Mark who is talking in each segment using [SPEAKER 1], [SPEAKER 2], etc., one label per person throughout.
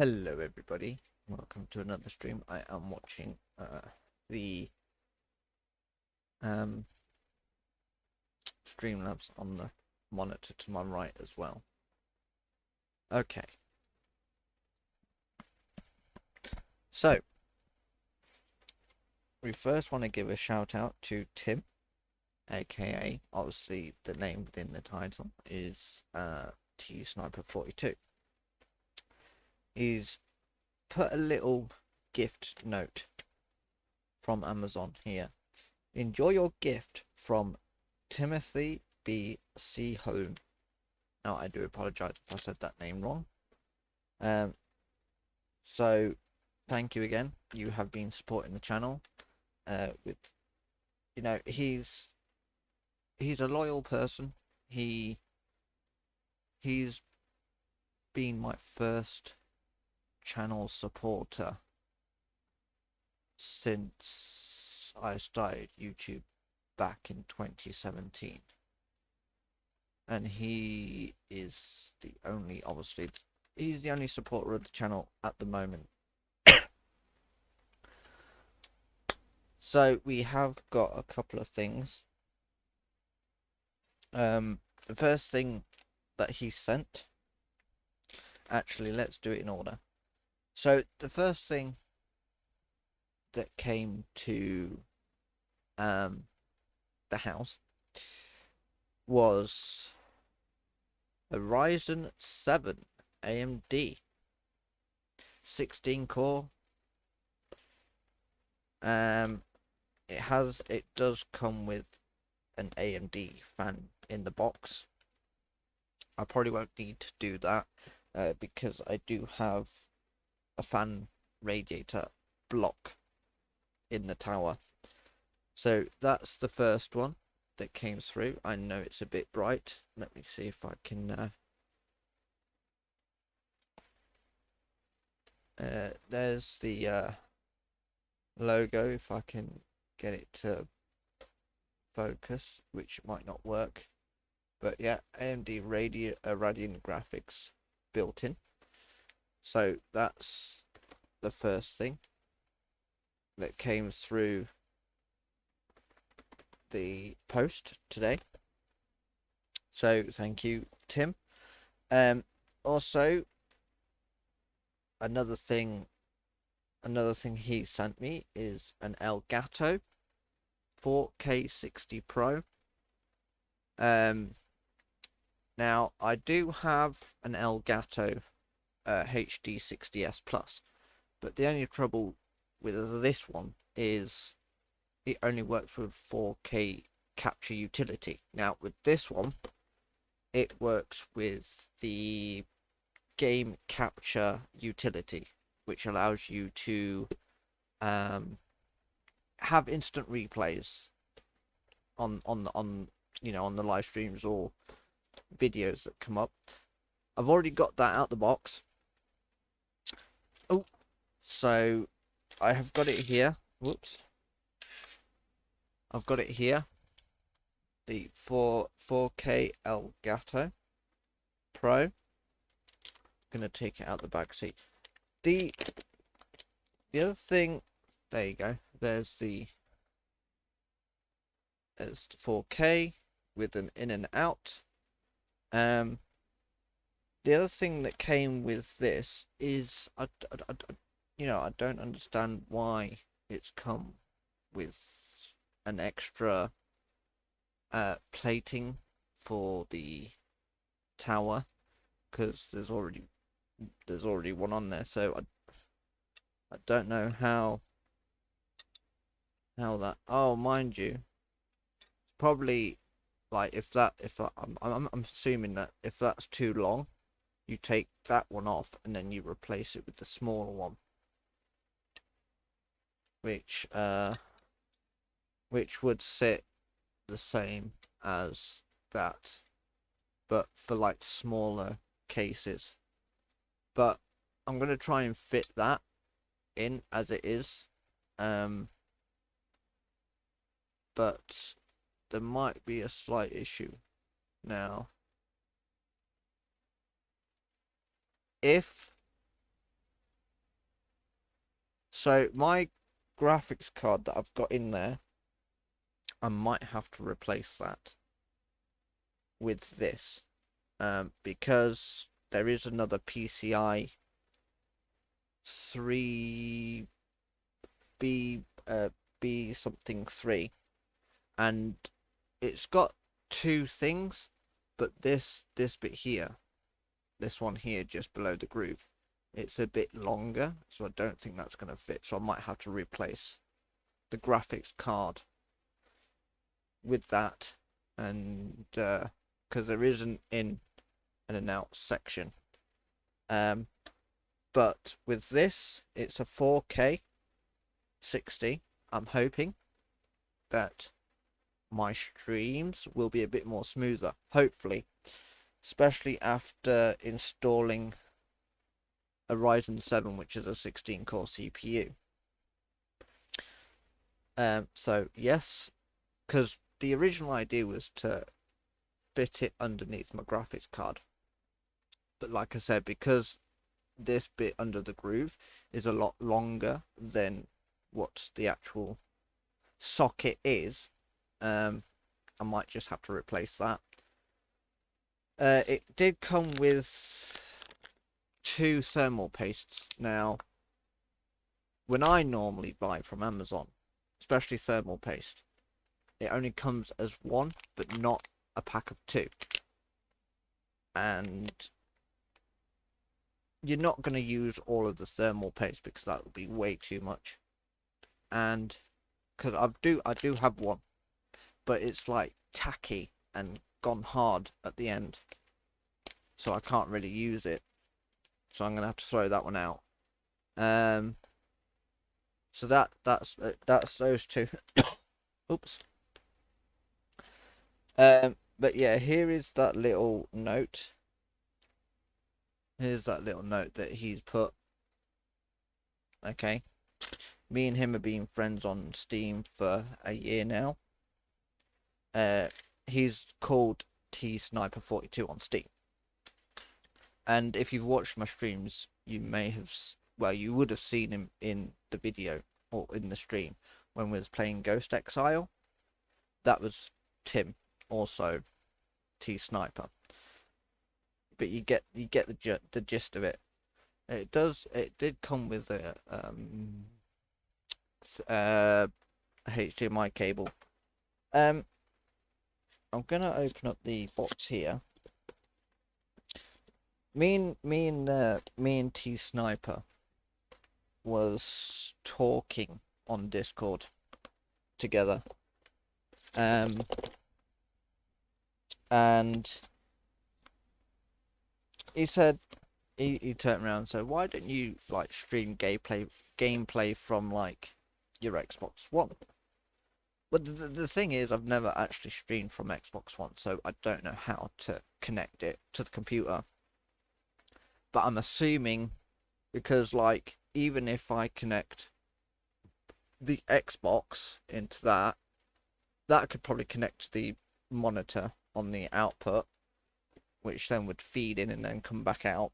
[SPEAKER 1] Hello everybody, welcome to another stream. I am watching the um, Streamlabs on the monitor to my right as well. Okay, so we first want to give a shout out to Tim, aka obviously the name within the title is T Sniper 42. He's put a little gift note from Amazon here. Enjoy your gift from Timothy B. C. Home. Now, I do apologize if I said that name wrong. So thank you again. You have been supporting the channel. With he's a loyal person. He's been my first channel supporter since I started YouTube back in 2017. And he is the only, obviously, he's the only supporter of the channel at the moment. So we have got a couple of things. The first thing that he sent, actually, let's do it in order. So the first thing that came to the house was a Ryzen 7 AMD 16 core. It does come with an AMD fan in the box. I probably won't need to do that because I do have a fan radiator block in the tower. So that's the first one that came through. I know it's a bit bright. Let me see if I can there's the logo, if I can get it to focus, which might not work, but yeah, AMD Radeon graphics built in. So that's the first thing that came through the post today. So thank you, Tim. Also, another thing he sent me is an Elgato 4K 60 Pro. Now I do have an Elgato HD 60s Plus, but the only trouble with this one is it only works with 4K capture utility. Now with this one, it works with the game capture utility, which allows you to have instant replays on the live streams or videos that come up. I've already got that out the box. Oh, so I have got it here. Whoops. I've got it here. The 4K Elgato Pro. I'm gonna take it out the bag. See, the other thing. There you go. There's the 4K with an in and out. The other thing that came with this is I don't understand why it's come with an extra plating for the tower, because there's already one on there. So I don't know how that. Oh, mind you, probably like if I'm assuming that if that's too long, you take that one off and then you replace it with the smaller one, which would sit the same as that, but for like smaller cases. But I'm gonna try and fit that in as it is, but there might be a slight issue. Now, if So my graphics card that I've got in there, I might have to replace that with this, because there is another PCI 3B B something 3, and it's got two things, but this bit here, this one here just below the groove, it's a bit longer, so I don't think that's going to fit, so I might have to replace the graphics card with that, and because there is an in and an out section, but with this it's a 4K 60. I'm hoping that my streams will be a bit more smoother, hopefully, especially after installing a Ryzen 7, which is a 16-core CPU. So yes, because the original idea was to fit it underneath my graphics card, but like I said, because this bit under the groove is a lot longer than what the actual socket is, I might just have to replace that. It did come with 2 thermal pastes. Now, when I normally buy from Amazon, especially thermal paste, it only comes as 1, but not a pack of 2. And you're not going to use all of the thermal paste because that would be way too much. And because I do have one, but it's like tacky and gone hard at the end, so I can't really use it. So I'm gonna have to throw that one out. So that's those two. Oops. But yeah, here is that little note. Here's that little note that he's put. Okay. Me and him have been friends on Steam for a year now. He's called TSniper42 on Steam. And if you've watched my streams, you may have, well, you would have seen him in the video or in the stream when we was playing Ghost Exile. That was Tim, also TSniper. But you get the gist of it. It did come with a HDMI cable. I'm gonna open up the box here. Me and TSniper was talking on Discord together, and he said, he turned around and said, why don't you like stream gameplay from like your Xbox One? But the thing is, I've never actually streamed from Xbox One, so I don't know how to connect it to the computer. But I'm assuming, because like, even if I connect the Xbox into that could probably connect to the monitor on the output, which then would feed in and then come back out.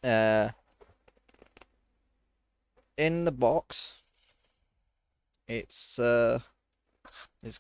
[SPEAKER 1] In the box, it's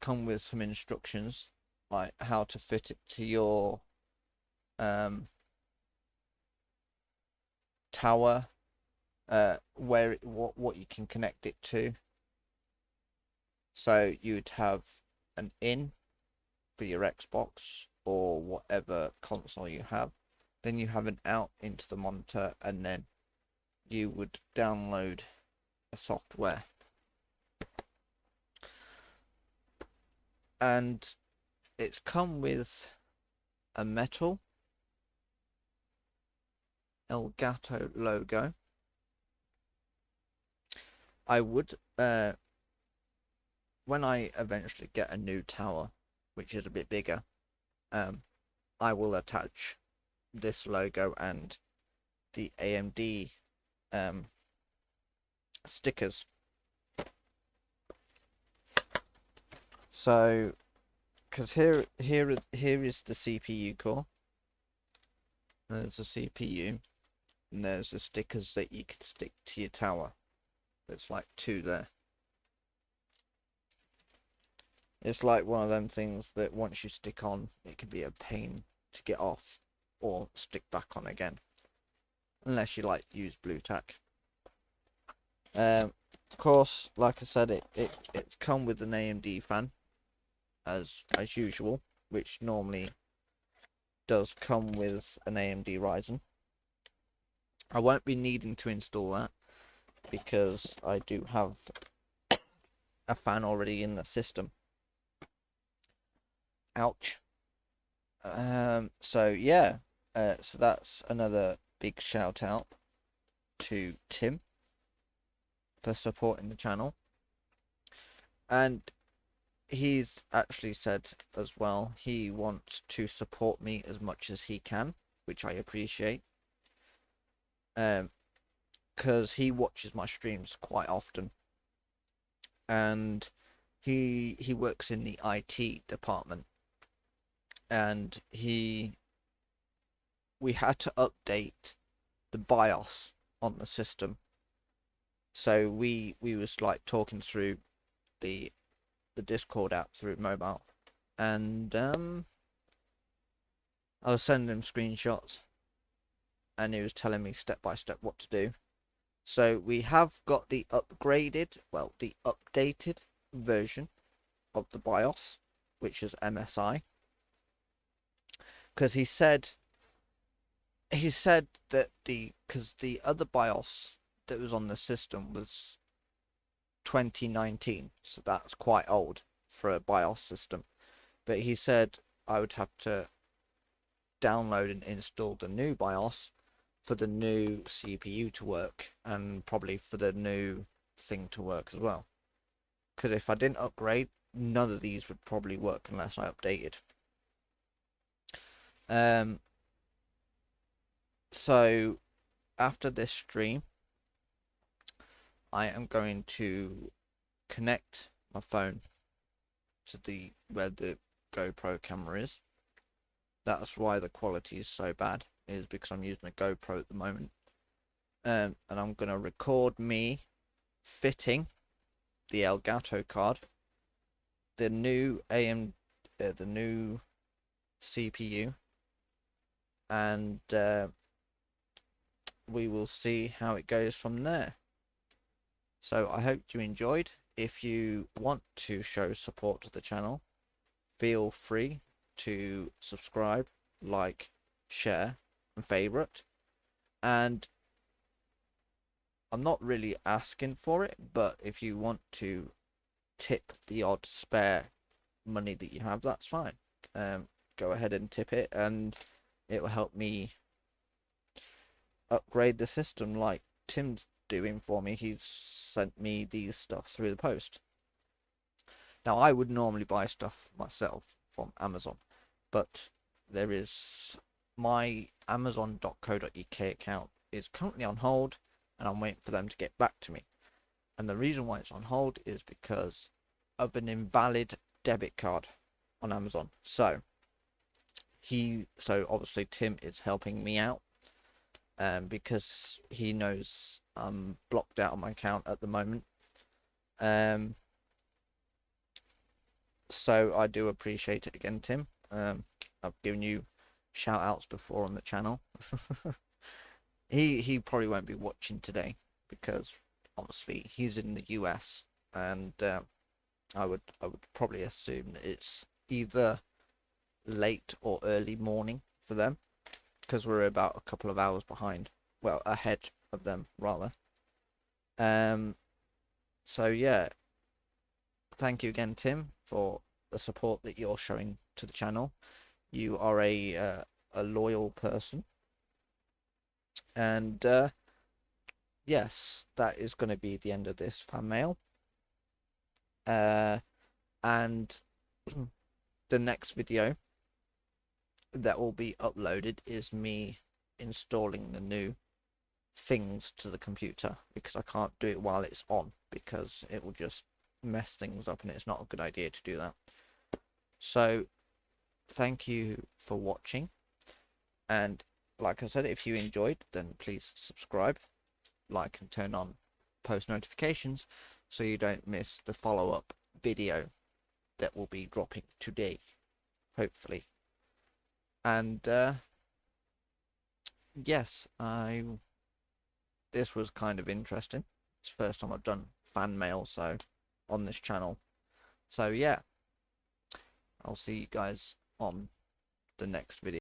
[SPEAKER 1] come with some instructions, like how to fit it to your tower, what you can connect it to. So you'd have an in for your Xbox or whatever console you have, then you have an out into the monitor, and then you would download a software. And it's come with a metal Elgato logo. I would, when I eventually get a new tower, which is a bit bigger, I will attach this logo and the AMD stickers. So, because here is the CPU core. There's a CPU, and there's the stickers that you could stick to your tower. There's like two there. It's like one of them things that once you stick on, it can be a pain to get off or stick back on again, unless you like use blue tack. Of course, like I said, it's come with an AMD fan as usual, which normally does come with an AMD Ryzen. I won't be needing to install that because I do have a fan already in the system. Ouch. So yeah, so that's another big shout out to Tim for supporting the channel, and he's actually said as well he wants to support me as much as he can, which I appreciate, because he watches my streams quite often, and he works in the IT department, and we had to update the BIOS on the system. So we was like talking through the Discord app through mobile, and I was sending him screenshots, and he was telling me step by step what to do. So we have got the updated version of the BIOS, which is MSI, because he said that because the other BIOS that was on the system was 2019, so that's quite old for a BIOS system. But he said I would have to download and install the new BIOS for the new CPU to work, and probably for the new thing to work as well. Because if I didn't upgrade, none of these would probably work unless I updated. So after this stream, I am going to connect my phone to where the GoPro camera is. That's why the quality is so bad, is because I'm using a GoPro at the moment. And I'm going to record me fitting the Elgato card, the new the new CPU, and we will see how it goes from there. So I hope you enjoyed. If you want to show support to the channel, feel free to subscribe, like, share, and favorite. And I'm not really asking for it, but if you want to tip the odd spare money that you have, that's fine. Go ahead and tip it, and it will help me upgrade the system like Tim's doing for me. He's sent me these stuff through the post. Now, I would normally buy stuff myself from Amazon, but there is my amazon.co.uk account is currently on hold, and I'm waiting for them to get back to me. And the reason why it's on hold is because of an invalid debit card on Amazon. So obviously Tim is helping me out, because he knows I'm blocked out on my account at the moment. So I do appreciate it again, Tim. I've given you shout outs before on the channel. He probably won't be watching today because obviously he's in the US, and I would probably assume that it's either late or early morning for them, because we're about a couple of hours behind, well, ahead of them rather. So yeah, thank you again, Tim, for the support that you're showing to the channel. You are a loyal person, and yes, that is going to be the end of this fan mail. And the next video that will be uploaded is me installing the new things to the computer, because I can't do it while it's on because it will just mess things up, and it's not a good idea to do that. So thank you for watching, and like I said, if you enjoyed, then please subscribe, like, and turn on post notifications so you don't miss the follow-up video that will be dropping today, hopefully. And yes, this was kind of interesting. It's the first time I've done fan mail on this channel. So yeah, I'll see you guys on the next video.